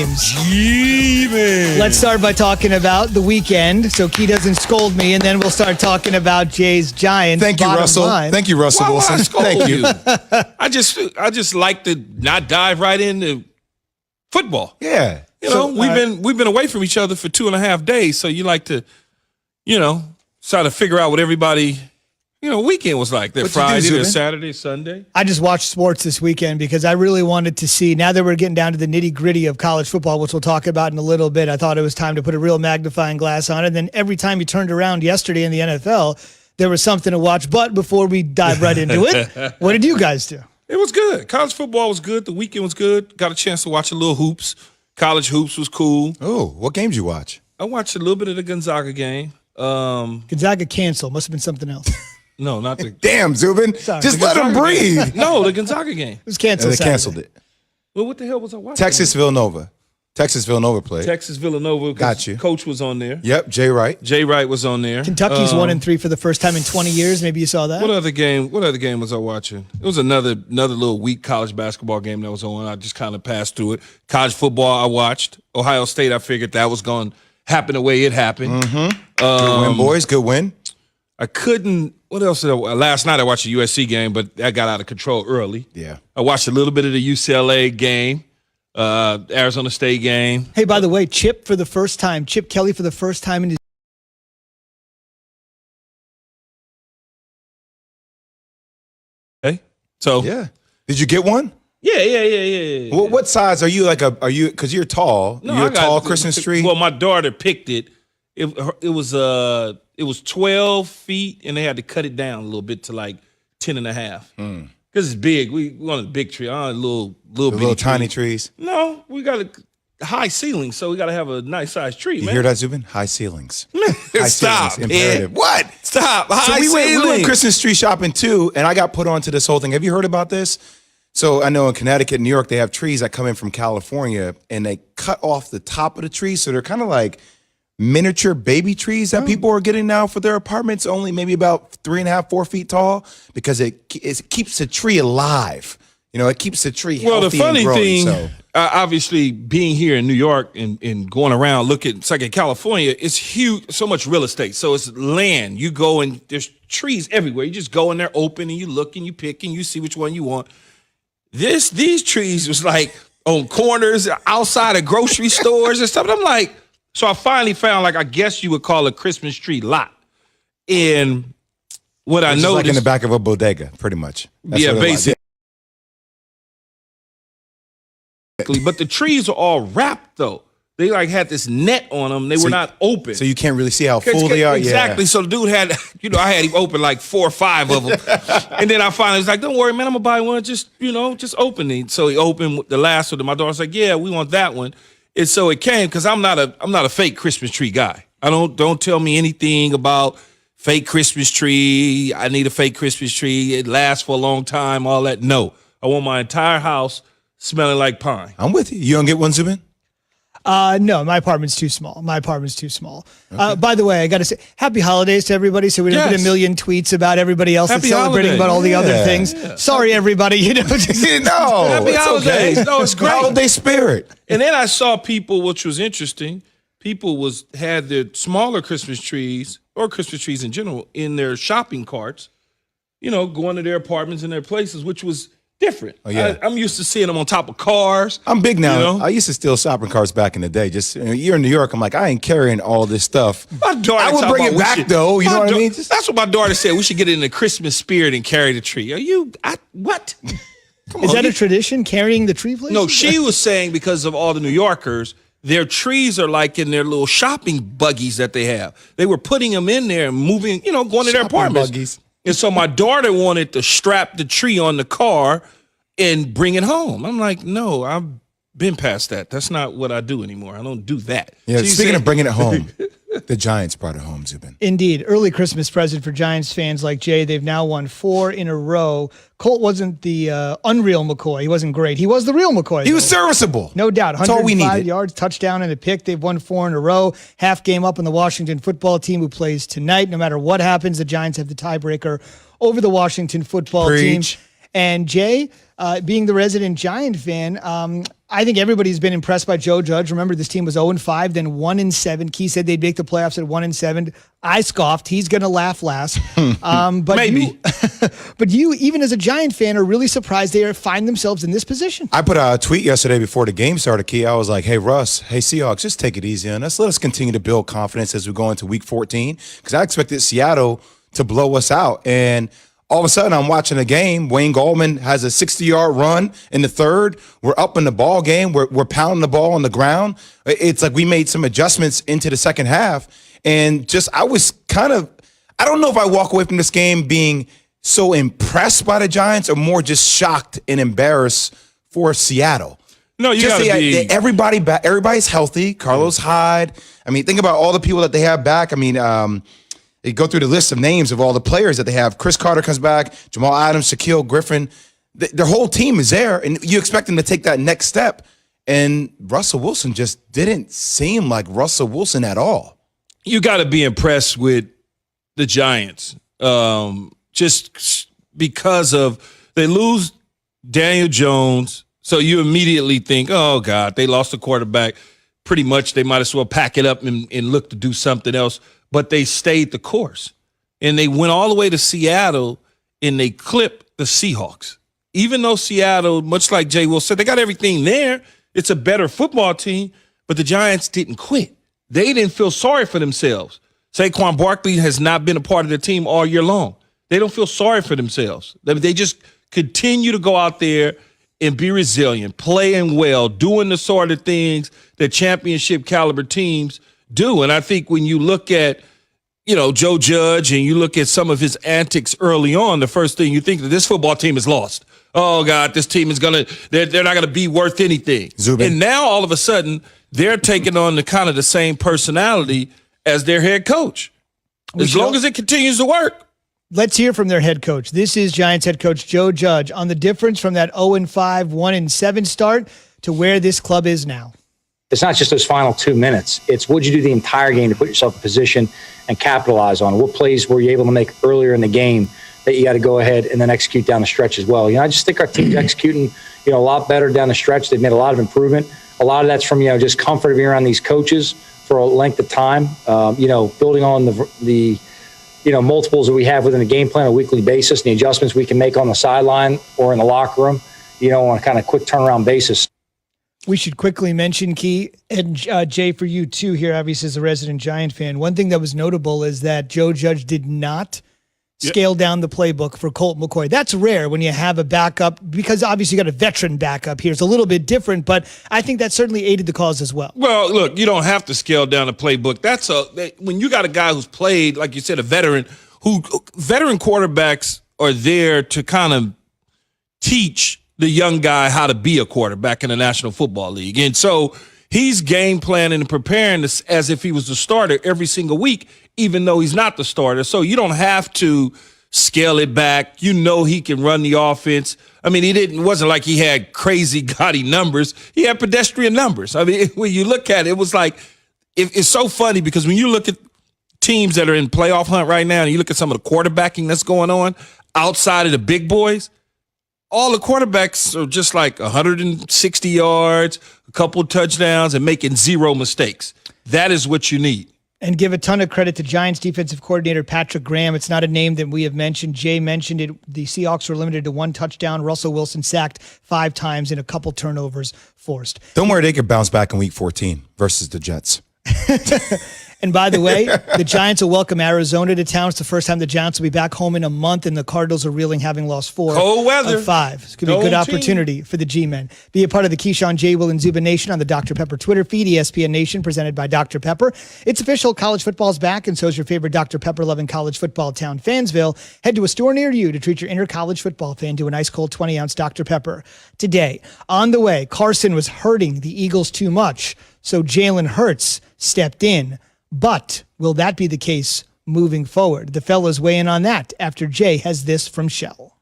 games. Man. Let's start by talking about the weekend so Key doesn't scold me, and then we'll start talking about Jay's Giants. Thank you, Russell. Thank you, Russell Why Wilson. would I scold Thank you. I just like to not dive right into football. Yeah. You know, we've been away from each other for 2.5 days, so you like to, try to figure out what everybody, weekend was like. Their Friday, their Saturday, Sunday. I just watched sports this weekend because I really wanted to see, now that we're getting down to the nitty-gritty of college football, which we'll talk about in a little bit, I thought it was time to put a real magnifying glass on it. And then every time you turned around yesterday in the NFL, there was something to watch. But before we dive right into it, what did you guys do? It was good. College football was good. The weekend was good. Got a chance to watch a little hoops. College hoops was cool. Oh, what games you watch? I watched a little bit of the Gonzaga game. Gonzaga canceled. Must have been something else. No, not the. Damn, Zubin. Sorry. Just let him breathe. No, the Gonzaga game. It was canceled. They canceled it. Well, what the hell was I watching? Texas Villanova played. Texas Villanova. Got you. Coach was on there. Yep, Jay Wright. Jay Wright was on there. Kentucky's 1-3 for the first time in 20 years. Maybe you saw that. What other game was I watching? It was another little weak college basketball game that was on. I just kind of passed through it. College football I watched. Ohio State, I figured that was going to happen the way it happened. Mm-hmm. Good win, boys. Good win. I couldn't. What else? Last night I watched a USC game, but that got out of control early. Yeah. I watched a little bit of the UCLA game, Arizona State game. Hey, by the way, Chip Kelly for the first time in his Hey, so yeah. Did you get one? Yeah. What size are you? Because you're tall. No, you're I a got tall Christmas tree. Well, my daughter picked it. It was 12 feet, and they had to cut it down a little bit to like 10 and a half. Because it's big. We wanted a big tree. I want little tiny trees. No, we got a high ceiling, so we got to have a nice sized tree, You man. hear that, Zubin? High ceilings. Stop, ceilings, imperative. What? Stop. So High we ceiling. went Christmas tree shopping too, and I got put onto this whole thing. Have you heard about this? So I know in Connecticut, New York, they have trees that come in from California, and they cut off the top of the tree, so they're kind of like miniature baby trees that people are getting now for their apartments, only maybe about 3.5, 4 feet tall, because it keeps the tree alive. It keeps the tree healthy. Well, the funny and growing, thing, so. Obviously, being here in New York and going around it's like in California, it's huge, so much real estate. So it's land. You go and there's trees everywhere. You just go in there open and you look and you pick and you see which one you want. These trees was like on corners, outside of grocery stores and stuff. And I'm like, so I finally found, I guess you would call a Christmas tree lot. And what I noticed, like in the back of a bodega, pretty much. That's yeah, what it was. basically. But the trees are all wrapped though. They had this net on them. They were not open. So you can't really see how full they are. Exactly. Yeah. So the dude had, I had him open like 4 or 5 of them. And then I finally was like, don't worry, man, I'm going to buy one. Just open it. So he opened the last one. My daughter was like, yeah, we want that one. And so it came because I'm not a fake Christmas tree guy. Don't tell me anything about fake Christmas tree. I need a fake Christmas tree. It lasts for a long time, all that. No. I want my entire house smelling like pine. I'm with you. You don't get one, Zubin? No, my apartment's too small. Okay. By the way, I got to say, happy holidays to everybody. So we don't get a million tweets about everybody else that's celebrating about all the other things. Yeah. Sorry, everybody. No, happy holidays. Okay. No, it's great. Holiday spirit. And then I saw people, which was interesting. People had their smaller Christmas trees or Christmas trees in general in their shopping carts. Going to their apartments and their places, which was different. Oh, yeah. I'm used to seeing them on top of cars. I'm big now. I used to steal shopping carts back in the day. Just you're in New York. I'm like, I ain't carrying all this stuff. My daughter, I would bring it back though. You know what I mean? That's what my daughter said. We should get in the Christmas spirit and carry the tree. What? Is that a tradition, carrying the tree, please? No, she was saying because of all the New Yorkers, their trees are like in their little shopping buggies that they have. They were putting them in there and moving, going to their apartments. Buggies. And so my daughter wanted to strap the tree on the car and bring it home. I'm like, no, I've been past that. That's not what I do anymore. I don't do that. Yeah, so speaking of bringing it home, the Giants brought it home, Zubin. Indeed. Early Christmas present for Giants fans like Jay. They've now won 4 in a row. Colt wasn't the unreal McCoy. He wasn't great. He was the real McCoy. He was serviceable. No doubt. That's all we needed. 105 yards, touchdown, and a pick. They've won 4 in a row. Half game up on the Washington football team, who plays tonight. No matter what happens, the Giants have the tiebreaker over the Washington football team. And Jay, being the resident Giant fan, I think everybody's been impressed by Joe Judge. Remember, this team was 0-5, then 1-7. Key said they'd make the playoffs at 1-7. I scoffed. He's going to laugh last. But Maybe. But you, even as a Giant fan, are really surprised they find themselves in this position. I put a tweet yesterday before the game started, Key. I was like, hey, Russ, hey, Seahawks, just take it easy on us. Let us continue to build confidence as we go into week 14. Because I expected Seattle to blow us out. And all of a sudden, I'm watching a game. Wayne Gallman has a 60-yard run in the third. We're up in the ball game. We're pounding the ball on the ground. It's like we made some adjustments into the second half. And I was kind of, I don't know if I walk away from this game being so impressed by the Giants or more just shocked and embarrassed for Seattle. No, you got to be. Everybody back. Everybody's healthy. Carlos Hyde. I mean, think about all the people that they have back. I mean, you go through the list of names of all the players that they have. Chris Carter comes back, Jamal Adams, Shaquille Griffin. Their whole team is there, and you expect them to take that next step. And Russell Wilson just didn't seem like Russell Wilson at all. You got to be impressed with the Giants, just because of they lose Daniel Jones, so you immediately think, oh, God, they lost a quarterback. Pretty much they might as well pack it up and look to do something else. But they stayed the course, and they went all the way to Seattle, and they clipped the Seahawks. Even though Seattle, much like Jay Will said, they got everything there. It's a better football team, but the Giants didn't quit. They didn't feel sorry for themselves. Saquon Barkley has not been a part of the team all year long. They don't feel sorry for themselves. They just continue to go out there and be resilient, playing well, doing the sort of things that championship caliber teams do. And I think when you look at, Joe Judge and you look at some of his antics early on, the first thing you think that this football team is lost. Oh, God, this team is they're not going to be worth anything. Zubin. And now all of a sudden they're taking on the kind of the same personality as their head coach. As long as it continues to work. Let's hear from their head coach. This is Giants head coach Joe Judge on the difference from that 0-5, 1-7 start to where this club is now. It's not just those final 2 minutes. It's what'd you do the entire game to put yourself in position and capitalize on? What plays were you able to make earlier in the game that you got to go ahead and then execute down the stretch as well? I just think our team's executing, a lot better down the stretch. They've made a lot of improvement. A lot of that's from, just comfort of being around these coaches for a length of time. Building on the multiples that we have within the game plan on a weekly basis, and the adjustments we can make on the sideline or in the locker room, on a kind of quick turnaround basis. We should quickly mention, Key, and Jay, for you too here, obviously as a resident Giant fan, one thing that was notable is that Joe Judge did not scale down the playbook for Colt McCoy. That's rare when you have a backup, because obviously you got a veteran backup here. It's a little bit different, but I think that certainly aided the cause as well. Well, look, you don't have to scale down the playbook. When you got a guy who's played, like you said, a veteran, veteran quarterbacks are there to kind of teach the young guy how to be a quarterback in the National Football League. And so he's game planning and preparing this as if he was the starter every single week, even though he's not the starter. So you don't have to scale it back. He can run the offense. I mean, it wasn't like he had crazy gaudy numbers. He had pedestrian numbers. I mean, when you look at it, it was like, it's so funny because when you look at teams that are in playoff hunt right now and you look at some of the quarterbacking that's going on outside of the big boys, all the quarterbacks are just like 160 yards, a couple of touchdowns, and making zero mistakes. That is what you need. And give a ton of credit to Giants defensive coordinator Patrick Graham. It's not a name that we have mentioned. Jay mentioned it. The Seahawks were limited to 1 touchdown. Russell Wilson sacked 5 times and a couple turnovers forced. Don't worry, they could bounce back in week 14 versus the Jets. And by the way, the Giants will welcome Arizona to town. It's the first time the Giants will be back home in a month, and the Cardinals are reeling, having lost 4 Cold weather. of 5. It's going to be a good opportunity for the G-Men. Be a part of the Keyshawn, J. Will, and Zubin Nation on the Dr. Pepper Twitter feed, ESPN Nation, presented by Dr. Pepper. It's official. College football's back, and so is your favorite Dr. Pepper-loving college football town, Fansville. Head to a store near you to treat your inner college football fan to an ice-cold 20-ounce Dr. Pepper. Today, on the way, Carson was hurting the Eagles too much, so Jalen Hurts stepped in. But will that be the case moving forward? The fellas weigh in on that after Jay has this from Shell.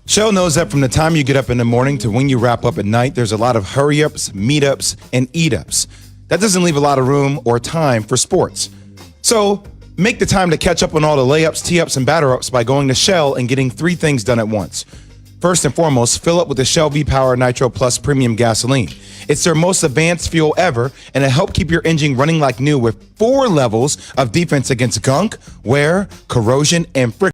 Shell knows that from the time you get up in the morning to when you wrap up at night, there's a lot of hurry-ups, meet-ups, and eat-ups. That doesn't leave a lot of room or time for sports. So Make the time to catch up on all the layups, tee-ups, and batter-ups by going to Shell and getting 3 things done at once. First and foremost, fill up with the Shell V-Power Nitro Plus Premium Gasoline. It's their most advanced fuel ever, and it helps keep your engine running like new with 4 levels of defense against gunk, wear, corrosion, and friction.